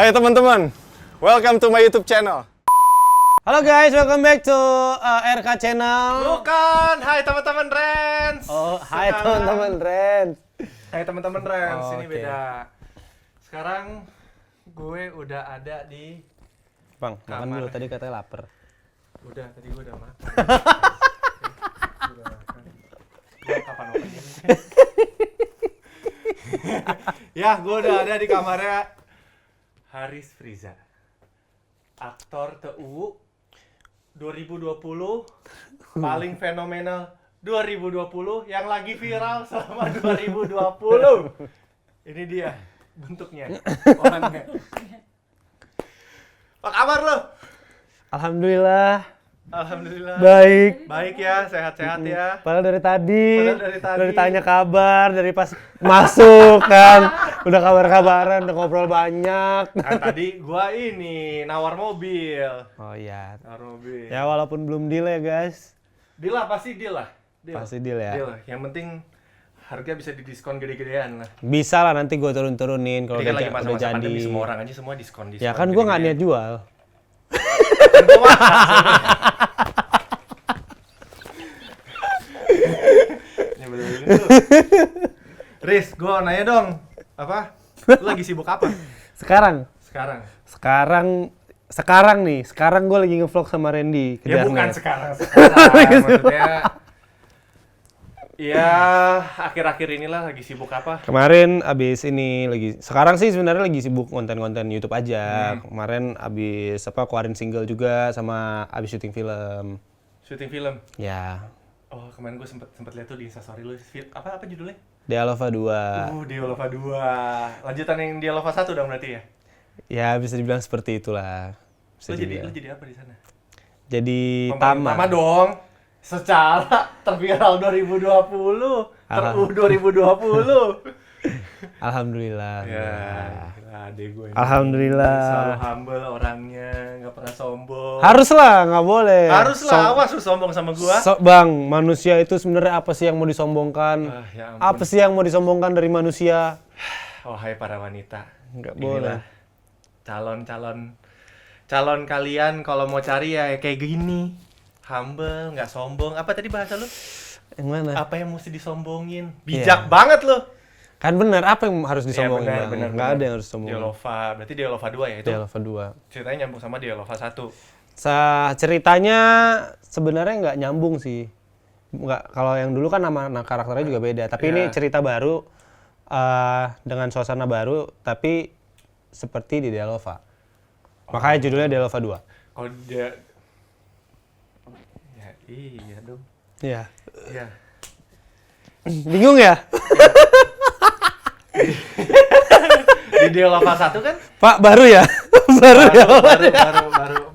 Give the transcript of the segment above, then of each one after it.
Hai teman-teman, welcome to my YouTube channel. Halo guys, welcome back to RK Channel. Bukan, hai teman-teman Rens. Oh, hai teman-teman Rens. Hai teman-teman Rens, Oh, ini oke. beda. Sekarang gue udah ada di Bang, makan Kamar. dulu, tadi katanya lapar. Udah, tadi gue udah makan. Udah makan. Gue kapan opennya? Ya, gue udah ada di kamarnya Haris Friza. Aktor TU 2020 paling fenomenal 2020 yang lagi viral selama 2020. Ini dia bentuknya orangnya. Apa kabar lo? Alhamdulillah, Alhamdulillah. baik. Baik ya, sehat-sehat ya. Padahal dari tadi, Padahal dari tadi. udah ditanya kabar, dari pas masuk kan, udah kabar-kabaran, udah ngobrol banyak. Kan tadi gua ini nawar mobil. Oh iya, Nawar mobil. ya walaupun belum deal ya guys. Deal lah, pasti deal lah. Pasti deal ya. Deal. Yang penting harga bisa didiskon gede-gedean lah. Bisa lah nanti gue turun-turunin kalau Ini kan lagi udah masa-masa jadi. pandemi, semua orang aja semua diskon. Ya kan gue nggak niat jual. Riz, gue nanya dong, apa? Lu lagi sibuk apa Sekarang sekarang? sekarang gue lagi ngevlog sama Randy. Ya kejar bukan nih. sekarang. Maksudnya, ya akhir-akhir inilah lagi sibuk apa? Kemarin abis ini sekarang sih sebenarnya lagi sibuk konten-konten YouTube aja. Kemarin abis keluarin single juga sama abis syuting film. Syuting film. Ya, Oh, kemarin gue sempet lihat tuh di Instastory lu. Apa judulnya? Dialova 2. Dialova 2. Lanjutan yang Dialova 1 dong berarti ya? Ya bisa dibilang seperti itulah. Bisa Lu dibilang. jadi apa di sana? Jadi Pemain Tama. Tama dong. Secara terviral 2020, ter-U 2020. Alhamdulillah. Ya, adek gue ini. Alhamdulillah. Selalu humble orangnya, nggak pernah sombong. Haruslah, nggak boleh. Haruslah, awas lu sombong sama gua. Bang, manusia itu sebenarnya apa sih yang mau disombongkan? Ya ampun. Apa sih yang mau disombongkan dari manusia? Wahai para wanita. Nggak Inilah boleh. calon kalian kalau mau cari ya kayak gini. Humble, nggak sombong. Apa tadi bahasa lu? Yang mana? Apa yang mesti disombongin? Bijak banget lu. Kan bener, apa yang harus disombongin? Ya, Bang? Nggak ada yang harus disombongin. Dialova, berarti Dialova 2 ya itu? Dialova 2. Ceritanya nyambung sama Dialova 1. Ceritanya sebenarnya nggak nyambung sih. Nggak, kalau yang dulu kan nama karakternya juga beda. Tapi ini Iya. cerita baru dengan suasana baru, tapi seperti di Dialova. Makanya judulnya Dialova 2. Kalau dia... Ya iya dong. Iya. Iya. Bingung ya? Di Dialova 1 kan? Pak, baru ya? baru ya?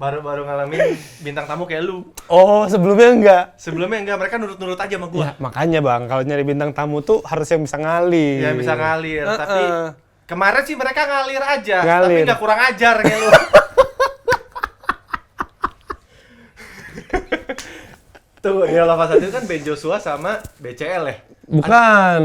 Baru ngalamin bintang tamu kayak lu. Oh, sebelumnya enggak? Sebelumnya enggak, mereka nurut-nurut aja sama gua. Ya, makanya Bang, kalau nyari bintang tamu tuh harus yang bisa ngalir. Ya bisa ngalir, tapi kemarin sih mereka ngalir aja, tapi Ngalir. nggak kurang ajar kayak lu. Tuh, Dialova 1 kan Ben Joshua sama BCL ya? Bukan,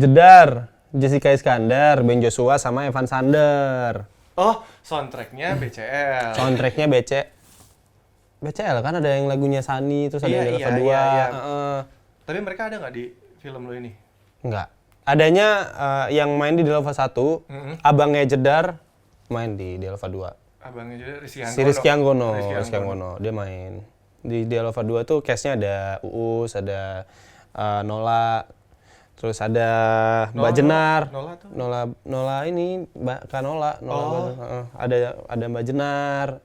Jedar, Jessica Iskandar, Ben Joshua sama Evan Sander. Oh, soundtracknya BCL. Soundtracknya BCL kan ada yang lagunya Sunny, terus ada Iya, yang Dialova iya, 2. iya. Tapi mereka ada nggak di film lo ini? Enggak. Adanya yang main di Dialova 1, abangnya Jedar main di Dialova 2. Abangnya juga Si Rizky Anggono, dia main. Di Dialova 2 tuh cast-nya ada Uus, ada Nola, terus ada Mbak Jenar. Nola tuh? Nola ini Mbak Kanola, ada Mbak Jenar,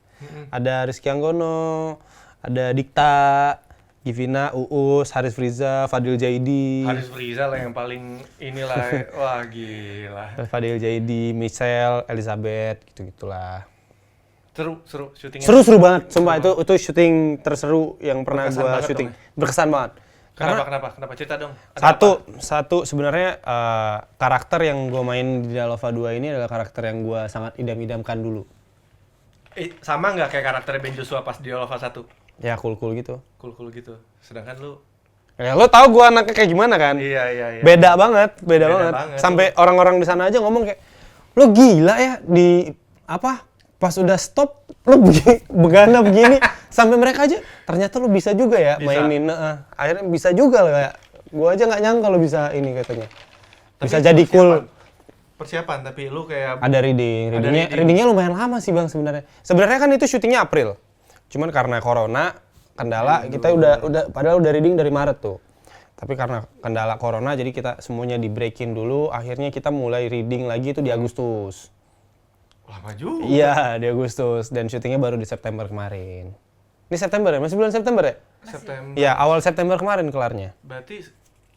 ada Rizky Anggono, ada Dikta, Givina, Uus, Haris Friza, Fadil Jaidi. Haris Friza lah yang paling inilah. Wah, gila. Fadil Jaidi, Michelle, Elizabeth, gitu-gitulah. Seru syutingnya. Seru banget, sumpah itu syuting terseru yang pernah Berkesan gua banget syuting. dong Berkesan banget. Kenapa cerita dong? Ada Satu sebenarnya karakter yang gua main di Dialova 2 ini adalah karakter yang gua sangat idam-idamkan dulu. Sama nggak kayak karakter Ben Joshua pas di Dialova 1? Ya cool gitu. Cool gitu. Sedangkan lu Ya lo tau gua anaknya kayak gimana kan? Iya. Beda banget. Beda banget. Sampai orang-orang di sana aja ngomong kayak, lo gila ya di apa pas udah stop lu begana begini sampai mereka aja ternyata lu bisa juga ya Bisa. mainin. Akhirnya bisa juga lah kayak gua aja nggak nyangka lu bisa ini katanya. Tapi Bisa jadi cool. Persiapan, tapi lu kayak Ada reading. Ada reading. Readingnya lumayan lama sih Bang sebenarnya. Sebenarnya kan itu syutingnya April. Cuman karena corona kendala kita udah padahal udah reading dari Maret tuh. Tapi karena kendala corona jadi kita semuanya di breakin dulu, akhirnya kita mulai reading lagi itu di Agustus. lama juga. Iya, di Agustus dan syutingnya baru di September kemarin. Ini September ya? Masih bulan September ya? September. Iya, awal September kemarin kelarnya. Berarti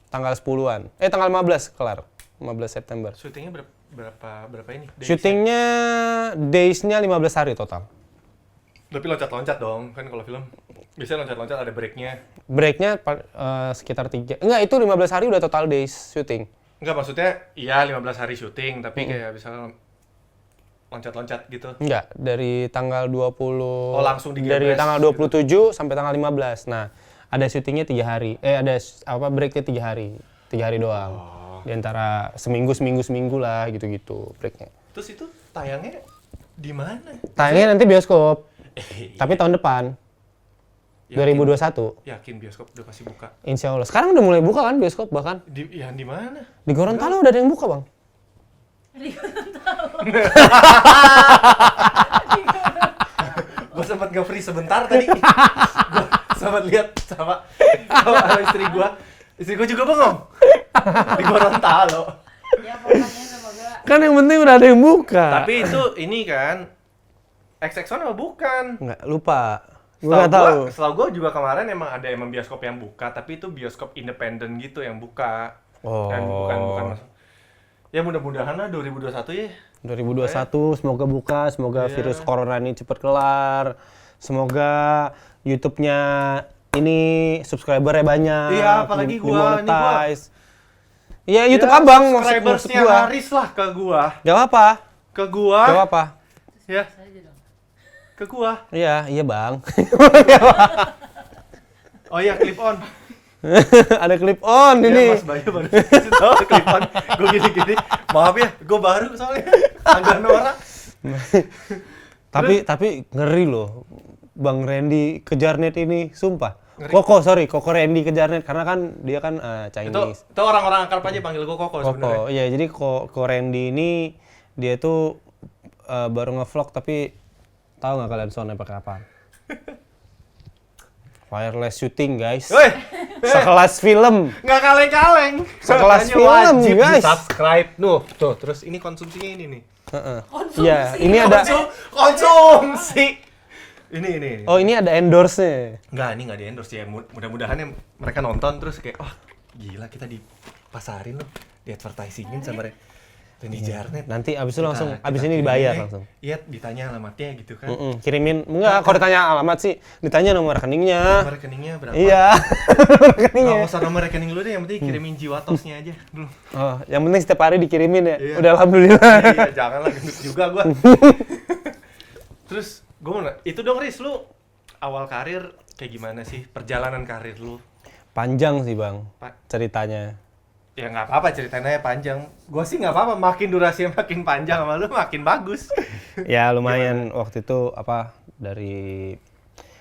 Tanggal 10-an. Tanggal 15 kelar. 15 September. syutingnya berapa ini? Days-nya? Syutingnya days-nya 15 hari total. Tapi loncat-loncat dong, kan kalau film biasanya loncat-loncat ada breaknya. Breaknya sekitar 3. Enggak, itu 15 hari udah total days syuting. Enggak, maksudnya iya 15 hari syuting, tapi kayak misalnya loncat-loncat gitu. Enggak, dari tanggal 20. Oh, langsung digebres Dari tanggal gitu. 27 sampai tanggal 15. Nah, ada syutingnya 3 hari. Ada breaknya 3 hari. 3 hari doang. Di antara seminggu lah gitu-gitu breaknya. Terus itu tayangnya di mana? Tayangnya nanti bioskop, Iya. tapi tahun depan. Yakin? 2021. Yakin bioskop udah pasti buka. Insya Allah. Sekarang udah mulai buka kan bioskop bahkan. Di mana? Di Gorontalo udah ada yang buka, Bang. Gue sempat nge-free sebentar tadi. Gue sempat lihat sama istri gue. Istri gue juga bengong. Di Gorontalo. Ya pokoknya semoga Kan yang penting udah ada yang buka. Tapi itu ini kan XX1 apa bukan? Nggak, lupa. Gue nggak tahu. Setahu gue juga kemarin emang bioskop yang buka, tapi itu bioskop independen gitu yang buka. Oh. Dan bukan masuk. Ya mudah-mudahan lah 2021 ya. 2021 semoga buka, semoga Iya. virus corona ini cepet kelar. Semoga YouTube-nya ini subscribernya banyak. Iya, apalagi gua, ini gua. monetize. Iya, YouTube Abang maksud subscribersnya gua. Haris lah ke gua. Gak apa-apa. Ke gua. Gak apa-apa. Ya, aja dong. ke gua. Iya Bang. Oh iya, clip on. Ada clip on Ya, ini. Mas Bayu baru kasih tahu clip on. Gua gini-gini. Maaf ya, gua baru soalnya. Agak norak. Tapi ngeri loh. Bang Randy kejarnet ini, sumpah. Ngeri. Koko Randy kejarnet karena kan dia kan Chinese. Itu orang-orang akrab aja panggil gua Koko sebenarnya. Koko, iya jadi Koko Randy ini dia tuh baru ngevlog tapi tahu nggak kalian soundnya pakai apa? Wireless shooting guys. Woi, Sekelas film. nggak kaleng-kaleng. Sekelas Makanya film, wajib guys. di-subscribe. Tuh, terus ini konsumsinya ini nih. Iya, ini ada. Konsumsi. Ini. Oh ini ada endorse-nya. Enggak, ini nggak di-endorse ya. Mudah-mudahan ya mereka nonton terus kayak, wah gila kita dipasarin loh. Di-advertisingin sama Randy Jarnet. Nanti abis itu langsung, Kita abis ini kirimin dibayar deh. langsung. Iya, ditanya alamatnya gitu kan. Kirimin, enggak kalau ditanya alamat sih, ditanya nomor rekeningnya. Nomor rekeningnya berapa? Iya, rekeningnya. Nggak usah nomor rekening lu deh, yang penting kirimin jiwa tosnya aja dulu. Oh, yang penting setiap hari dikirimin ya. Iya. Udah alhamdulillah. Iya, janganlah gendut juga gua. Terus gua mau itu dong Riz, lu awal karir kayak gimana sih? Perjalanan karir lu? Panjang sih bang, Pak. ceritanya. Ya nggak apa-apa ceritanya panjang. Gua sih nggak apa-apa, makin durasinya makin panjang sama lu makin bagus. Ya lumayan waktu itu apa dari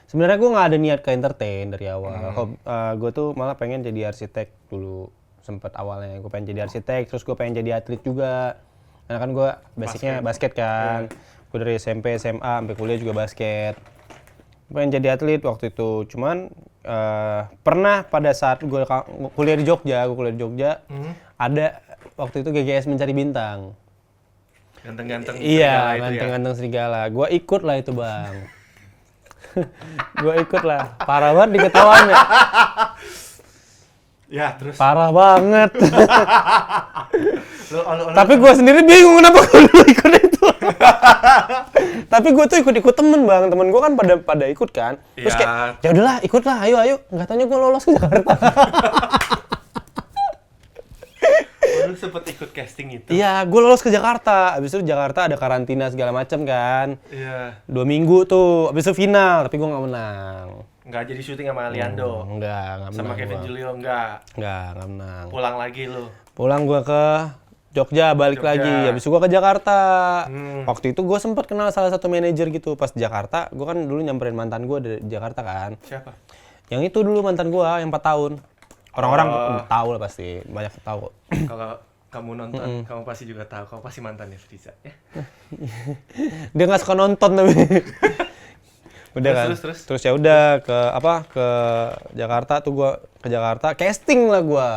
sebenarnya gue nggak ada niat ke entertain dari awal. Gue tuh malah pengen jadi arsitek dulu sempet awalnya. Gue pengen jadi arsitek, terus gue pengen jadi atlet juga. Karena kan gue basicnya basket kan. Gue dari SMP, SMA, sampai kuliah juga basket. Pengen jadi atlet waktu itu. Cuman pernah pada saat gue kuliah di Jogja, ada waktu itu GGS Mencari Bintang. Ganteng-ganteng Iya, serigala itu ya. ganteng-ganteng serigala. Gua ikut lah itu, Bang. Gua ikut lah. Parah banget diketawainnya. Ya, terus Parah banget. lu Tapi gua sendiri bingung kenapa gua dulu ikut itu. Tapi gua tuh ikut-ikut temen, Bang. Temen gua kan pada ikut kan. Terus Iya. kayak, ya udahlah, ikutlah, ayo. Enggak taunya gua lolos ke Jakarta. lu sempet ikut casting itu. Iya, gua lolos ke Jakarta. Habis itu Jakarta ada karantina segala macam kan. Iya. 2 minggu tuh. Habis itu final, tapi gua nggak menang. Nggak jadi syuting sama Aliando. Enggak menang. Sama Kevin gua. Julio nggak. Nggak menang. Pulang lagi lu. Pulang gua ke Jogja balik Jogja. lagi, habis itu gue ke Jakarta. Waktu itu gue sempat kenal salah satu manajer gitu pas di Jakarta. Gue kan dulu nyamperin mantan gue dari Jakarta kan. Siapa? Yang itu dulu mantan gue yang 4 tahun. Orang-orang tahu lah pasti, banyak tahu. Kalau kamu nonton, kamu pasti juga tahu. Kamu pasti mantannya Friza. Ya? Dia nggak suka nonton tapi. Udah kan. Terus. Ya udah ke Jakarta tuh gue ke Jakarta casting lah gue.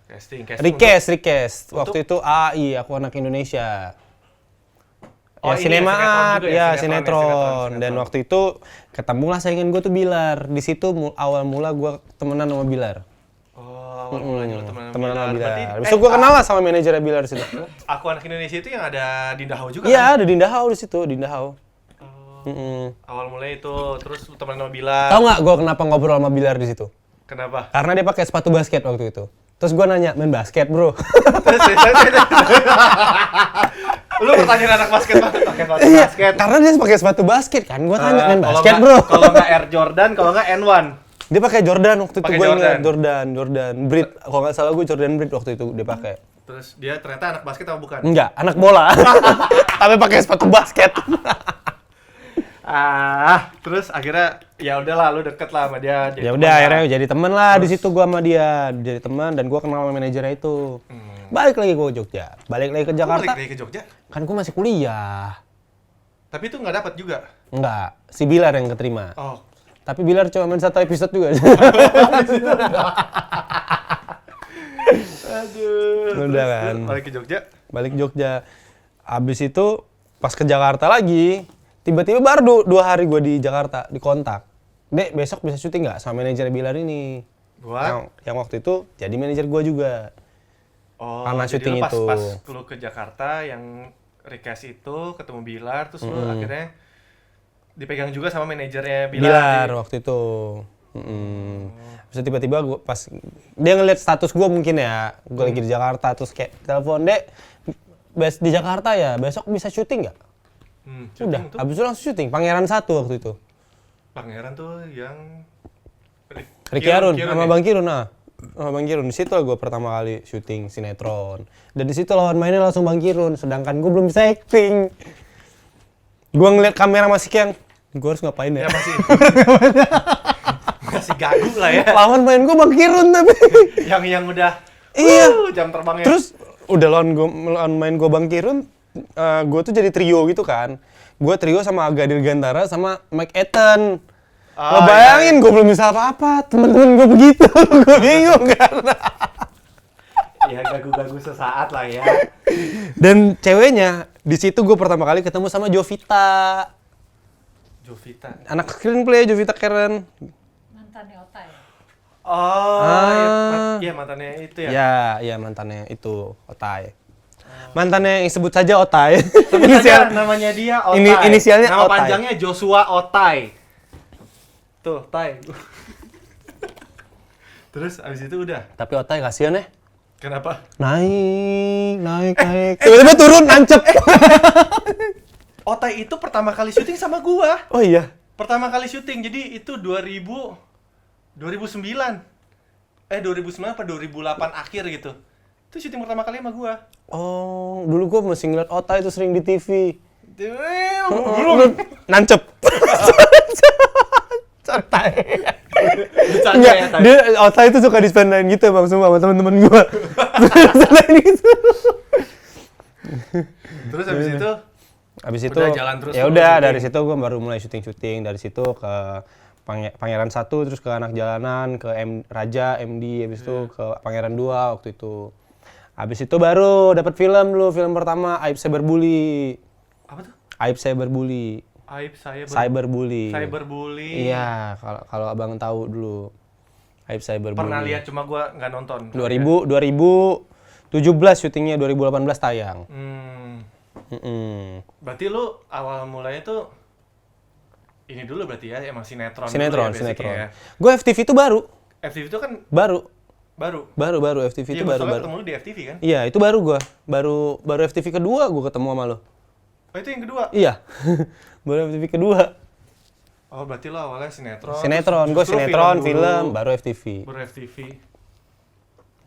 Casting. Request. Waktu itu AI, aku anak Indonesia. Oh, Ya ini ya, sinema sinetron juga ya? ya Sinetron. sinetron. Dan waktu itu ketemulah saingan gue tuh Bilar. Di situ awal mula gue temenan sama Bilar. Oh, awal mulanya lu temenan Temenan sama Bilar. Berarti, Habis itu gue kenal lah sama manajernya Bilar di situ. Aku anak Indonesia itu yang ada di Dahau juga Iya, kan? ada Dinda Hau di situ, Dinda Hau. Awal mulanya itu, terus lu temenan sama Bilar. Tahu nggak gue kenapa ngobrol sama Bilar di situ? Kenapa? Karena dia pakai sepatu basket waktu itu. Terus gue nanya, main basket bro? Terus. Lu pertanyaan anak basket banget, pakai sepatu Iya, basket. karena dia pakai sepatu basket kan. Gue tanya, main Kalau basket nggak- bro? Kalau nggak Air Jordan, kalau nggak N1. Dia pakai Jordan waktu itu, Pakai gue ingat Jordan. Jordan Breed. Kalau nggak salah gue Jordan Breed waktu itu dia pakai. Terus dia ternyata anak basket atau bukan? Enggak, anak bola. Tapi pakai sepatu basket. Terus akhirnya ya udahlah lu deket lah sama dia. jadi Ya teman udah lah. akhirnya jadi teman lah di situ gua sama dia, jadi teman dan gua kenal sama manajernya itu. Balik lagi gua ke Jogja, balik lagi ke Lu Jakarta. balik lagi ke Jogja? Kan gua masih kuliah. Tapi itu nggak dapat juga. Enggak, si Bilar yang keterima. Oh. Tapi Bilar cuma main 1 episode juga. Aduh. Udah Terus kan. Balik ke Jogja. Balik Jogja. Abis itu pas ke Jakarta lagi, tiba-tiba baru 2 hari gua di Jakarta dikontak. Dek, besok bisa syuting nggak sama manajer Bilar ini? Buat? Yang waktu itu jadi manajer gua juga. Oh, Karena jadi syuting lu pas, itu. pas lu ke Jakarta yang request itu ketemu Bilar, terus lu akhirnya dipegang juga sama manajernya Bilar Bilar. waktu itu. Terus tiba-tiba gua pas dia ngeliat status gua mungkin ya, gua lagi di Jakarta terus kayak telepon, "Dek, di Jakarta ya, besok bisa syuting nggak?" Udah, Syuting tuh habis itu langsung syuting. Pangeran 1 waktu itu. Pangeran tuh yang Ricky Harun sama ya? Bang Kirun, sama Bang Kirun. Di situ lah gue pertama kali syuting sinetron. Dan di situ lawan mainnya langsung Bang Kirun, sedangkan gue belum bisa acting. Gue ngeliat kamera masih kayak, gue harus ngapain ya? Ya masih gagu lah ya. Lawan main gue Bang Kirun tapi. yang udah Iya. jam terbangnya. Terus udah lawan main gue Bang Kirun, gue tuh jadi trio gitu kan. Gue trio sama Aga Dirgantara sama Mike Etten. Lo bayangin gue belum bisa apa-apa, temen-temen gue begitu, gue bingung kan. Ya gagu-gagu sesaat lah ya. Dan ceweknya, di situ gue pertama kali ketemu sama Jovita. Jovita. Anak screenplay Jovita Karen. Mantannya Ota ya? Oh, iya mantannya itu ya. Ya mantannya itu, Otai. Mantannya yang sebut saja Otai. Inisial namanya dia Otai. Inisialnya Nama Otai. panjangnya Joshua Otai. Tuh, Tai. Terus abis itu udah. Tapi Otai kasihan ya. Kenapa? Naik. Tiba-tiba turun, nancep. Otai itu pertama kali syuting sama gua. Oh iya? Pertama kali syuting. Jadi itu 2009. 2009 apa 2008 akhir gitu. Itu syuting pertama kali sama gua. Oh, dulu gue masih ngeliat Otai itu sering di TV. Belum. Nancep. Otai. Bercanda Enggak, ya, Tai. dia Otai itu suka dispendain gitu bang, semua sama temen-temen gue. Dispendain gitu. Terus habis itu Abis itu, Udah jalan terus ya tuh udah syuting. dari situ gue baru mulai syuting. Dari situ ke Pangeran 1, terus ke Anak Jalanan, ke Raja, MD, habis itu ke Pangeran 2 waktu itu. Habis itu baru dapat film dulu, film pertama Aib Cyberbully. apa tuh? Aib Cyberbully. Aib Cyberbully. Cyberbully. Iya, kalau abang tahu dulu. Aib Cyberbully. Pernah lihat cuma gua nggak nonton. 2017 syutingnya, 2018 tayang. Berarti lu awal mulanya tuh ini dulu berarti ya, emang sinetron. Sinetron, dulu ya, basicnya ya. Gue FTV itu baru. FTV itu kan Baru FTV iya, itu baru. ketemu lu di FTV kan? Iya, itu baru gua. Baru FTV kedua gua ketemu sama lo. Oh itu yang kedua? Iya. Baru FTV kedua. Oh berarti lo awalnya sinetron. Sinetron, terus gua justru sinetron, dulu, film, baru FTV. baru FTV.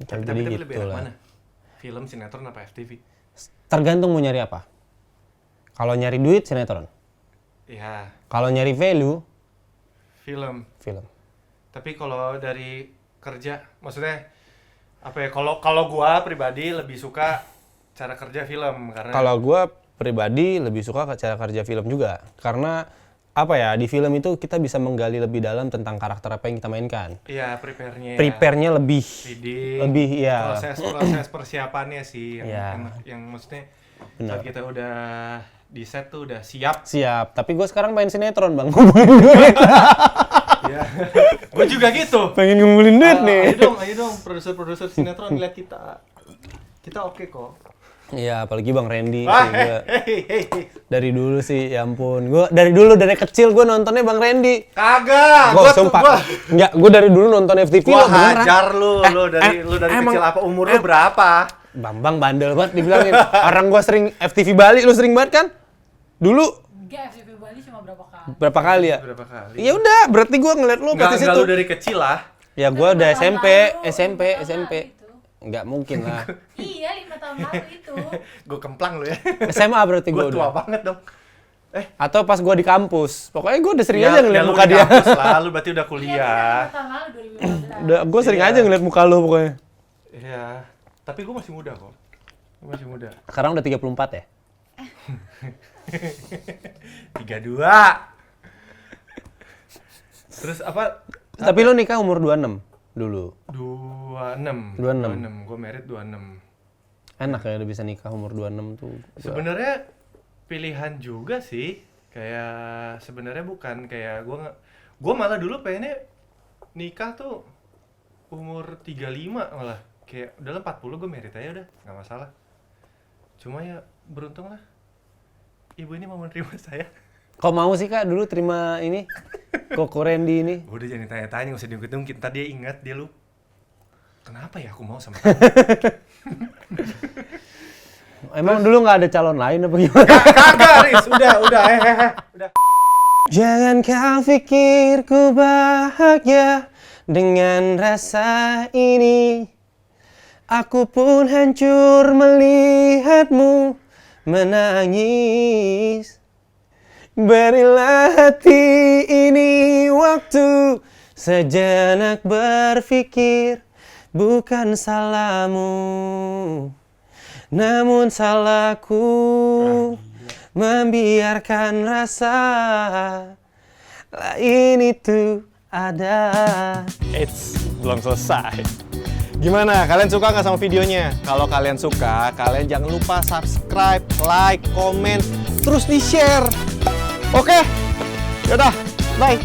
Jadi Tapi lebih gitu enak lah. mana? Film, sinetron apa FTV? Tergantung mau nyari apa. Kalau nyari duit, sinetron. Iya, Kalau nyari value, film. film. Tapi kalau dari kerja, maksudnya apa ya? Kalau gua pribadi lebih suka cara kerja film karena Kalau gue pribadi lebih suka ke cara kerja film juga. Karena apa ya, di film itu kita bisa menggali lebih dalam tentang karakter apa yang kita mainkan. iya prepare-nya. Prepare-nya lebih Reading, ya. proses persiapannya sih yang, Iya. yang maksudnya Benar. saat kita udah di set tuh udah siap. Siap. Tapi gue sekarang main sinetron bang. Ya. Gue juga gitu. Pengen ngumpulin duit nih. Ayo dong produser sinetron lihat kita. Kita oke kok. Iya, apalagi Bang Randy. Wah, sih, gua hei. dari dulu sih, ya ampun. Gue dari kecil gue nontonnya Bang Randy. Kagak. Gue Gua sumpah. Gua, Enggak, gue dari dulu nonton FTV gua lo beneran. hajar lu dari emang- kecil apa umur lu berapa? Bambang bandel banget dibilangin. Orang gue sering FTV Bali, lu sering banget kan? Dulu Enggak, FTV Bali cuma berapa kali? berapa kali ya? Berapa kali? Ya udah, berarti gue ngeliat lu Enggak pasti situ. lu dari kecil lah. Ya gue udah Lima tahun SMP. lalu, 5 tahun lalu itu. Enggak mungkin lah. Iya, 5 tahun lalu itu. Gue kemplang lu ya. SMA berarti gue Gue tua udah. banget dong. Atau pas gue di kampus. Pokoknya gue udah sering Ya, aja ngeliat ya lu muka di dia. kampus lah, lu berarti udah Iya, kuliah. 5 tahun lalu 2015. Udah, gue sering Iya. aja ngeliat muka lu pokoknya. Iya. Tapi gue masih muda kok. Gue masih muda. Sekarang udah 34 ya? 32. Terus apa? Tapi lu nikah umur 26 dulu. 26. 26. Gue merit 26. Enak ya udah bisa nikah umur 26 tuh. Sebenarnya pilihan juga sih. Kayak sebenarnya bukan kayak gue malah dulu pengennya nikah tuh umur 35 malah. Kayak udah 40 gue merit aja udah, nggak masalah. Cuma ya beruntung lah. Ibu ini mau menerima saya. Kok mau sih Kak dulu terima ini? Koko Randy ini? Udah jangan tanya-tanya, nggak usah diungkit-ungkit. Ntar dia ingat, dia lupa. Kenapa ya aku mau sama kamu? Emang dulu nggak ada calon lain apa gimana? Kagak, Riz. Udah. Udah. Jangan kau pikir ku bahagia dengan rasa ini. Aku pun hancur melihatmu menangis. Berilah hati ini waktu sejenak berpikir. Bukan salahmu, namun salahku membiarkan rasa lain itu ada. Eits, belum selesai. Gimana? Kalian suka nggak sama videonya? Kalau kalian suka, kalian jangan lupa subscribe, like, komen, terus di-share. Oke? Yaudah, bye.